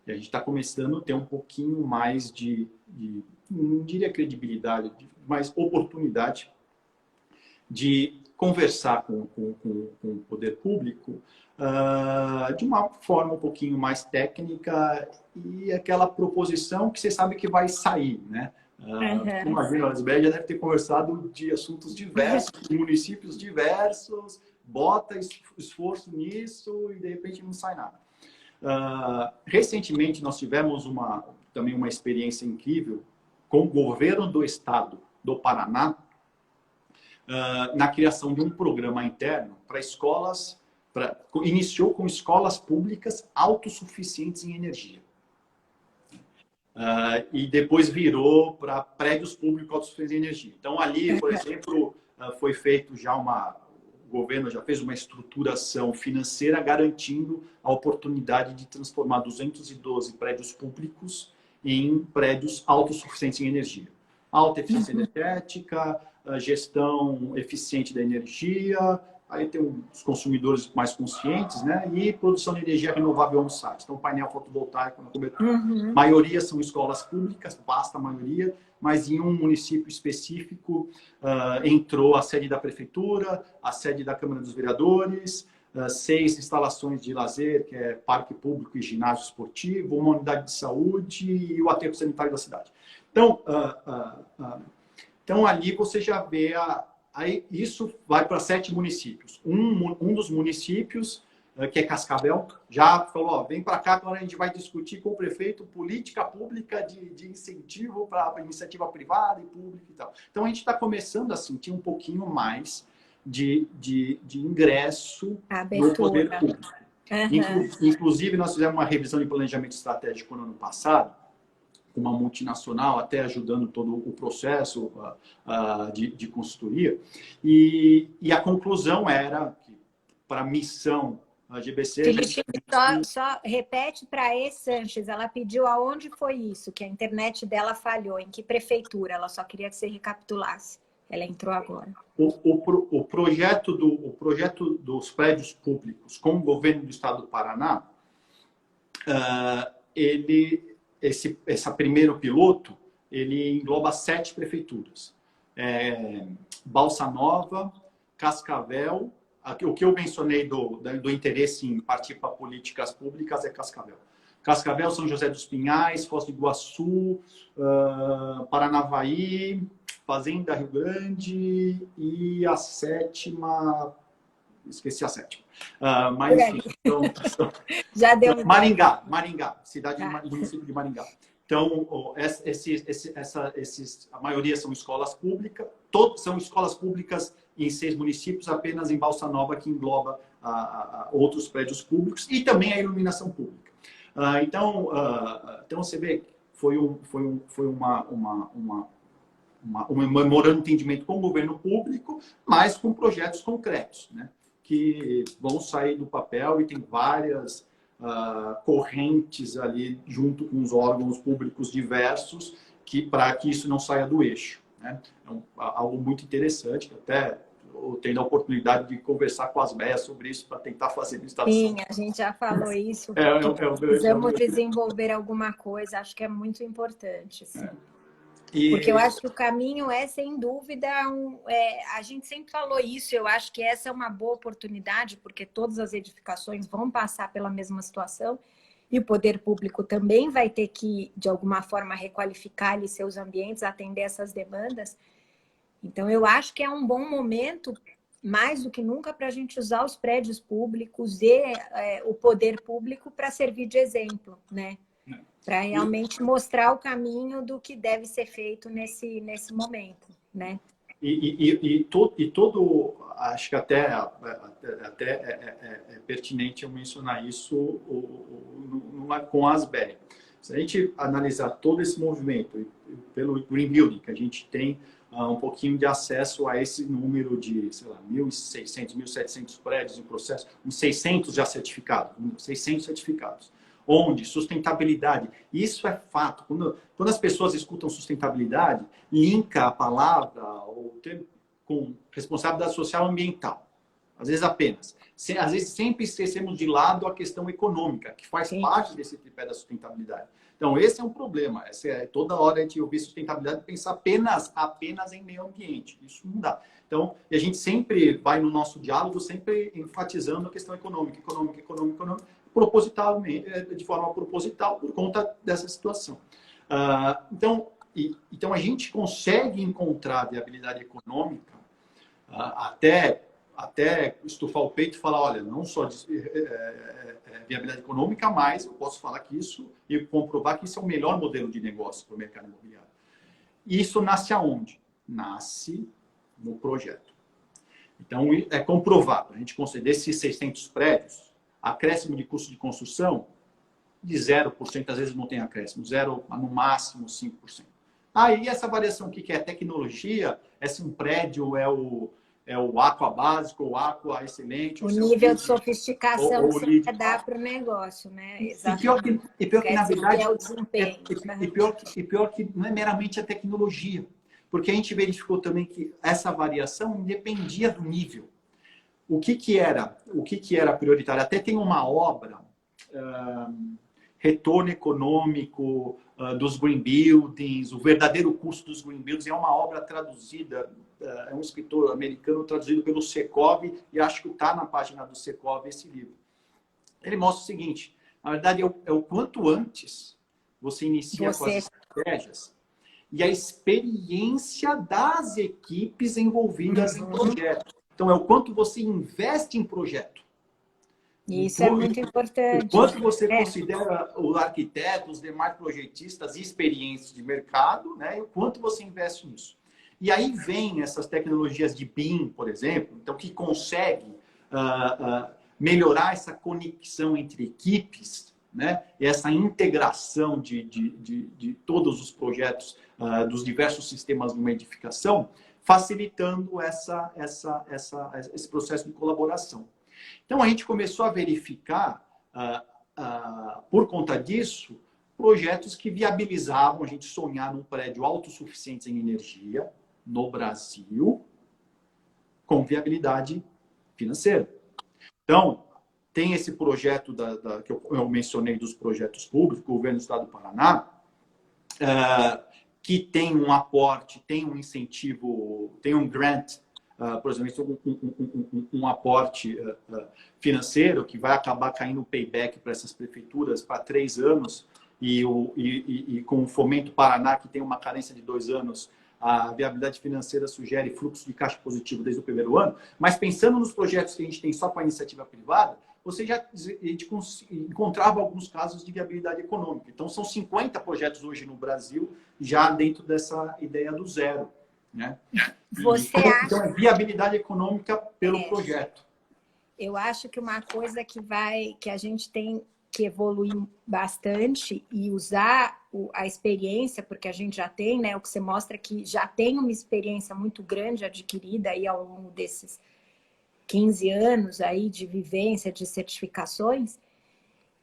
Speaker 2: E a gente está começando a ter um pouquinho mais não diria credibilidade, mas oportunidade de conversar com o poder público de uma forma um pouquinho mais técnica e aquela proposição que você sabe que vai sair, né? Imagina, a Lisbeth já deve ter conversado de assuntos diversos, de municípios diversos, bota esforço nisso e de repente não sai nada. Recentemente nós tivemos também uma experiência incrível com o governo do estado do Paraná na criação de um programa interno para escolas, iniciou com escolas públicas autossuficientes em energia. E depois virou para prédios públicos autossuficientes em energia. Então, ali, por exemplo, foi feito já o governo já fez uma estruturação financeira garantindo a oportunidade de transformar 212 prédios públicos em prédios autossuficientes em energia. Alta eficiência energética, gestão eficiente da energia, aí tem os consumidores mais conscientes, né? E produção de energia renovável on-site. Então, painel fotovoltaico na cobertura. A maioria são escolas públicas, vasta maioria, mas em um município específico entrou a sede da prefeitura, a sede da Câmara dos Vereadores, 6 instalações de lazer, que é parque público e ginásio esportivo, uma unidade de saúde e o aterro sanitário da cidade. Então ali você já vê aí isso vai para 7 municípios. Um dos municípios, que é Cascavel, já falou, vem para cá, agora a gente vai discutir com o prefeito política pública de incentivo para a iniciativa privada e pública e tal. Então a gente está começando a sentir um pouquinho mais de ingresso no poder público.
Speaker 1: Aham.
Speaker 2: Inclusive, nós fizemos uma revisão de planejamento estratégico no ano passado, com uma multinacional, até ajudando todo o processo de consultoria. E a conclusão era que, para a missão da GBC, a gente...
Speaker 1: Felipe, só repete para a Sanches, ela pediu aonde foi isso, que a internet dela falhou, em que prefeitura? Ela só queria que você recapitulasse. Ela entrou agora.
Speaker 2: O projeto dos prédios públicos com o governo do estado do Paraná, esse primeiro piloto, ele engloba 7 prefeituras. Balsa Nova, Cascavel, o que eu mencionei do interesse em partir para políticas públicas é Cascavel. Cascavel, São José dos Pinhais, Foz do Iguaçu, Paranavaí, Fazenda Rio Grande e a 7ª... Esqueci a 7ª. Mas, enfim, então,
Speaker 1: já deu
Speaker 2: Maringá, cidade
Speaker 1: do
Speaker 2: município de Maringá. Então, a maioria são escolas públicas, todos são escolas públicas em 6 municípios, apenas em Balsa Nova, que engloba outros prédios públicos, e também a iluminação pública. Então, você vê, foi um memorando de entendimento com o governo público, mas com projetos concretos, né, que vão sair do papel, e tem várias correntes ali junto com os órgãos públicos diversos para que isso não saia do eixo, né? É algo muito interessante, que até eu tenho a oportunidade de conversar com as MEAs sobre isso para tentar fazer no Estado de São
Speaker 1: Sim, a gente já falou isso.
Speaker 2: Paulo.
Speaker 1: Precisamos desenvolver alguma coisa, acho que é muito importante. Sim.
Speaker 2: E...
Speaker 1: Porque eu acho que o caminho é, sem dúvida, a gente sempre falou isso, eu acho que essa é uma boa oportunidade, porque todas as edificações vão passar pela mesma situação, e o poder público também vai ter que, de alguma forma, requalificar ali seus ambientes, atender essas demandas. Então, eu acho que é um bom momento, mais do que nunca, para a gente usar os prédios públicos e o poder público para servir de exemplo, né? Para realmente mostrar o caminho do que deve ser feito nesse momento, né?
Speaker 2: Acho que até é pertinente eu mencionar isso com a Asbel. Se a gente analisar todo esse movimento pelo Green Building, que a gente tem um pouquinho de acesso a esse número de, sei lá, 1.600, 1.700 prédios em processo, uns 600 já certificados, 600 certificados. Onde sustentabilidade, isso é fato. Quando as pessoas escutam sustentabilidade, linka a palavra ou termo com responsabilidade social ambiental. Às vezes apenas. Às vezes sempre esquecemos de lado a questão econômica, que faz parte desse tripé da sustentabilidade. Então, esse é um problema. Toda hora a gente ouvir sustentabilidade e pensar apenas em meio ambiente. Isso não dá. Então, e a gente sempre vai no nosso diálogo, sempre enfatizando a questão econômica, propositalmente, de forma proposital, por conta dessa situação. Então, a gente consegue encontrar viabilidade econômica até estufar o peito e falar, olha, não só viabilidade econômica, mas eu posso falar que isso e comprovar que isso é o melhor modelo de negócio para o mercado imobiliário. E isso nasce aonde? Nasce no projeto. Então, é comprovado. A gente conceder esses 600 prédios, acréscimo de custo de construção de 0%, às vezes não tem acréscimo, no máximo 5%. Aí essa variação, o que é tecnologia, se um prédio é o Aqua básico, ou Aqua excelente.
Speaker 1: O nível de sofisticação que você quer dar para o negócio, né?
Speaker 2: Exatamente. E pior que, na verdade,
Speaker 1: é o desempenho.
Speaker 2: E pior que não é meramente a tecnologia. Porque a gente verificou também que essa variação dependia do nível. O que era prioritário? Até tem uma obra, Retorno Econômico dos Green Buildings, o verdadeiro custo dos Green Buildings, é uma obra traduzida, é um escritor americano traduzido pelo Secov, e acho que está na página do Secov esse livro. Ele mostra o seguinte, na verdade é o quanto antes você inicia com as estratégias e a experiência das equipes envolvidas em projetos. Então, é o quanto você investe em projeto.
Speaker 1: Isso é muito importante.
Speaker 2: O quanto você considera o arquiteto, os demais projetistas e experiências de mercado, né? E o quanto você investe nisso. E aí vem essas tecnologias de BIM, por exemplo, então, que consegue melhorar essa conexão entre equipes, né? E essa integração de todos os projetos, dos diversos sistemas de uma edificação, facilitando esse processo de colaboração. Então, a gente começou a verificar, por conta disso, projetos que viabilizavam a gente sonhar num prédio autossuficiente em energia no Brasil, com viabilidade financeira. Então, tem esse projeto que eu mencionei dos projetos públicos, o governo do Estado do Paraná, que tem um aporte, tem um incentivo, tem um grant, por exemplo, um aporte financeiro que vai acabar caindo um payback para essas prefeituras para 3 anos, e com o Fomento Paraná, que tem uma carência de 2 anos, a viabilidade financeira sugere fluxo de caixa positivo desde o primeiro ano. Mas pensando nos projetos que a gente tem só com a iniciativa privada, a gente encontrava alguns casos de viabilidade econômica. Então, são 50 projetos hoje no Brasil, já dentro dessa ideia do zero, né? Então, é viabilidade econômica pelo projeto.
Speaker 1: Eu acho que uma coisa que a gente tem que evoluir bastante e usar a experiência, porque a gente já tem, né? O que você mostra que já tem uma experiência muito grande adquirida aí ao longo desses 15 anos aí de vivência, de certificações,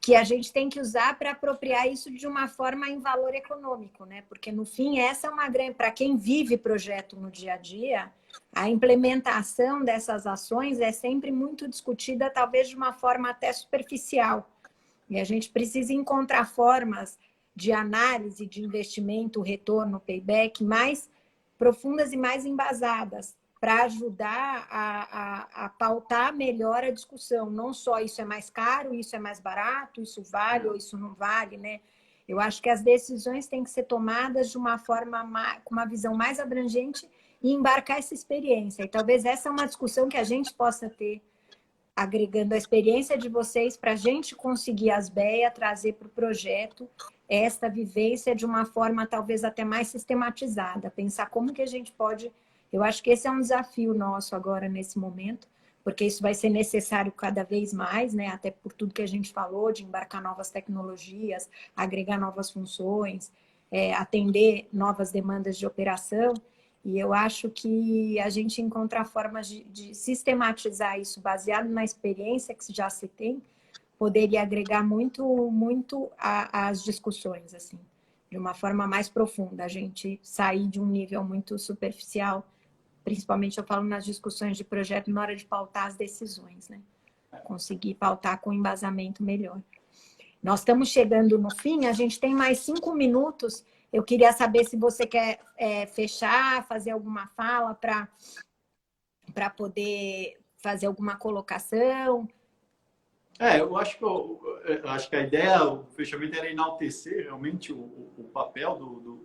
Speaker 1: que a gente tem que usar para apropriar isso de uma forma em valor econômico, né? Porque no fim essa é uma grande, para quem vive projeto no dia a dia, a implementação dessas ações é sempre muito discutida, talvez de uma forma até superficial. E a gente precisa encontrar formas de análise de investimento, retorno, payback mais profundas e mais embasadas para ajudar a pautar melhor a discussão. Não só isso é mais caro, isso é mais barato, isso vale ou isso não vale, né? Eu acho que as decisões têm que ser tomadas de uma forma com uma visão mais abrangente e embarcar essa experiência. E talvez essa é uma discussão que a gente possa ter, agregando a experiência de vocês para a gente conseguir as BEA trazer para o projeto esta vivência de uma forma talvez até mais sistematizada, pensar como que a gente pode... Eu acho que esse é um desafio nosso agora nesse momento, porque isso vai ser necessário cada vez mais, né? Até por tudo que a gente falou, de embarcar novas tecnologias, agregar novas funções, atender novas demandas de operação. E eu acho que a gente encontrar formas de sistematizar isso baseado na experiência que já se tem, poderia agregar muito às discussões, assim, de uma forma mais profunda. A gente sair de um nível muito superficial, principalmente eu falo nas discussões de projeto, na hora de pautar as decisões, né? Conseguir pautar com embasamento melhor. Nós estamos chegando no fim, a gente tem mais 5 minutos. Eu queria saber se você quer fechar, fazer alguma fala para poder fazer alguma colocação.
Speaker 2: Eu acho que a ideia, o fechamento era enaltecer realmente o papel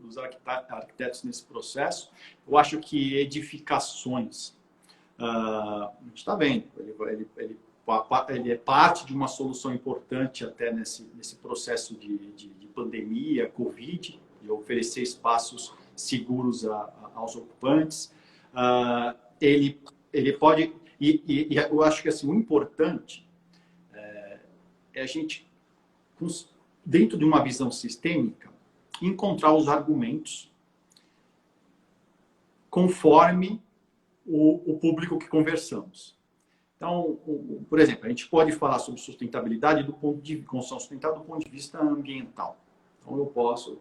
Speaker 2: dos arquitetos nesse processo. Eu acho que edificações, a gente está vendo, ele é parte de uma solução importante até nesse processo de pandemia, Covid, de oferecer espaços seguros aos ocupantes. Ele pode... E eu acho que assim, o importante é a gente, dentro de uma visão sistêmica, encontrar os argumentos conforme o público que conversamos. Então, por exemplo, a gente pode falar sobre sustentabilidade construção sustentável do ponto de vista ambiental. Então, eu posso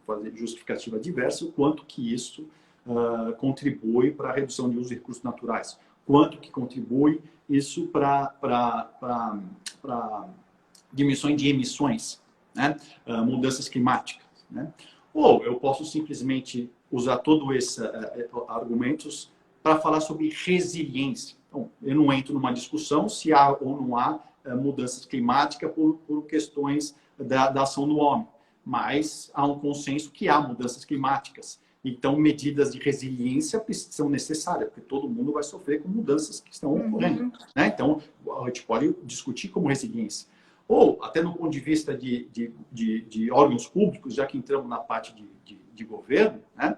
Speaker 2: fazer justificativa diversa o quanto que isso contribui para a redução de uso de recursos naturais. Quanto que contribui isso para diminuição de emissões, né? Mudanças climáticas, né? Ou eu posso simplesmente usar todos esses argumentos para falar sobre resiliência. Então, eu não entro numa discussão se há ou não há mudanças climáticas por questões da ação do homem, mas há um consenso que há mudanças climáticas. Então, medidas de resiliência são necessárias, porque todo mundo vai sofrer com mudanças que estão ocorrendo, né? Então, a gente pode discutir como resiliência. Ou, até no ponto de vista de órgãos públicos, já que entramos na parte de governo, né?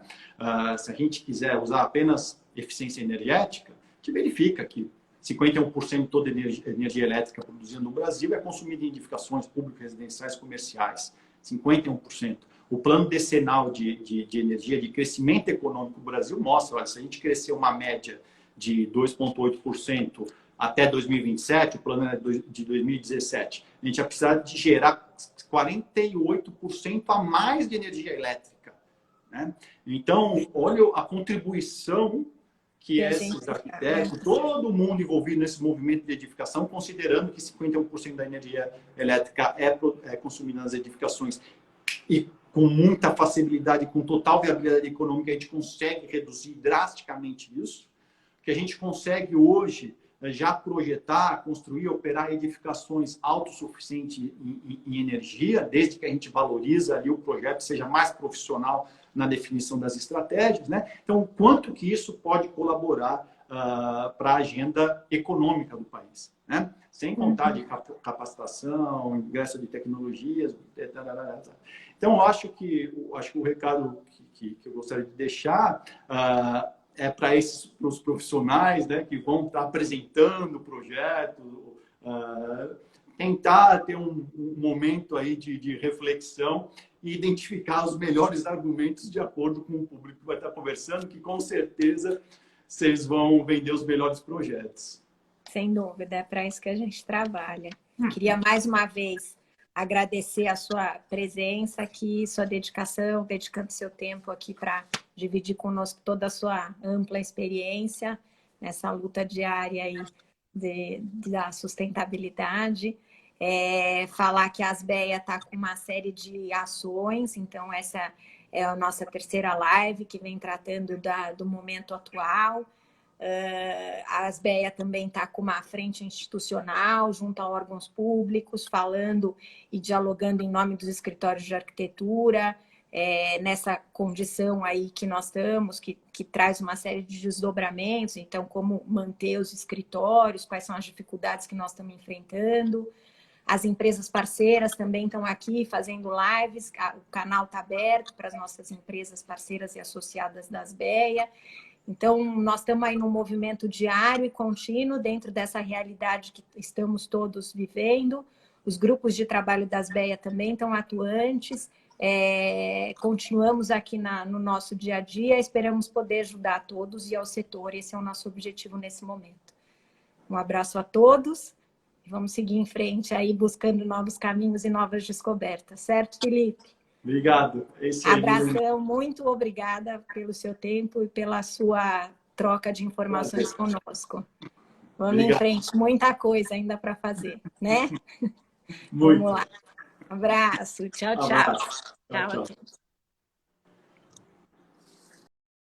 Speaker 2: Se a gente quiser usar apenas eficiência energética, a gente verifica que 51% de toda a energia elétrica produzida no Brasil é consumida em edificações públicas, residenciais, comerciais. 51%. O plano decenal de energia, de crescimento econômico do Brasil mostra, olha, se a gente crescer uma média de 2,8% até 2027, o plano é de 2017, a gente vai precisar de gerar 48% a mais de energia elétrica, né? Então, olha a contribuição que esses arquitetos, todo mundo envolvido nesse movimento de edificação, considerando que 51% da energia elétrica é consumida nas edificações e com muita facilidade, com total viabilidade econômica, a gente consegue reduzir drasticamente isso, que a gente consegue hoje já projetar, construir, operar edificações autossuficientes em energia, desde que a gente valoriza ali o projeto, seja mais profissional na definição das estratégias, né? Então, o quanto que isso pode colaborar para a agenda econômica do país, né? Sem contar de capacitação, ingresso de tecnologias. Então, eu acho que o recado que eu gostaria de deixar é para os profissionais, né, que vão estar apresentando o projeto, tentar ter um momento aí de reflexão e identificar os melhores argumentos de acordo com o público que vai estar conversando, que com certeza vocês vão vender os melhores projetos.
Speaker 1: Sem dúvida, é para isso que a gente trabalha. Queria mais uma vez agradecer a sua presença aqui, sua dedicação, dedicando seu tempo aqui para dividir conosco toda a sua ampla experiência nessa luta diária aí da sustentabilidade. Falar que a Asbeia está com uma série de ações, então essa é a nossa terceira live que vem tratando do momento atual. A Asbeia também está com uma frente institucional junto a órgãos públicos, falando e dialogando em nome dos escritórios de arquitetura, nessa condição aí que nós estamos, que traz uma série de desdobramentos, então como manter os escritórios, quais são as dificuldades que nós estamos enfrentando. As empresas parceiras também estão aqui fazendo lives, o canal está aberto para as nossas empresas parceiras e associadas da Asbeia. Então, nós estamos aí num movimento diário e contínuo dentro dessa realidade que estamos todos vivendo. Os grupos de trabalho da Asbeia também estão atuantes. Continuamos aqui no nosso dia a dia. Esperamos poder ajudar a todos e ao setor. Esse é o nosso objetivo nesse momento. Um abraço a todos. Vamos seguir em frente aí, buscando novos caminhos e novas descobertas. Certo, Felipe?
Speaker 2: Obrigado. É isso aí.
Speaker 1: Abração, muito obrigada pelo seu tempo e pela sua troca de informações conosco. Vamos Obrigado. Em frente, muita coisa ainda para fazer, né?
Speaker 2: Muito.
Speaker 1: Vamos lá. Abraço, tchau, tchau.
Speaker 2: Abraço. Tchau, tchau.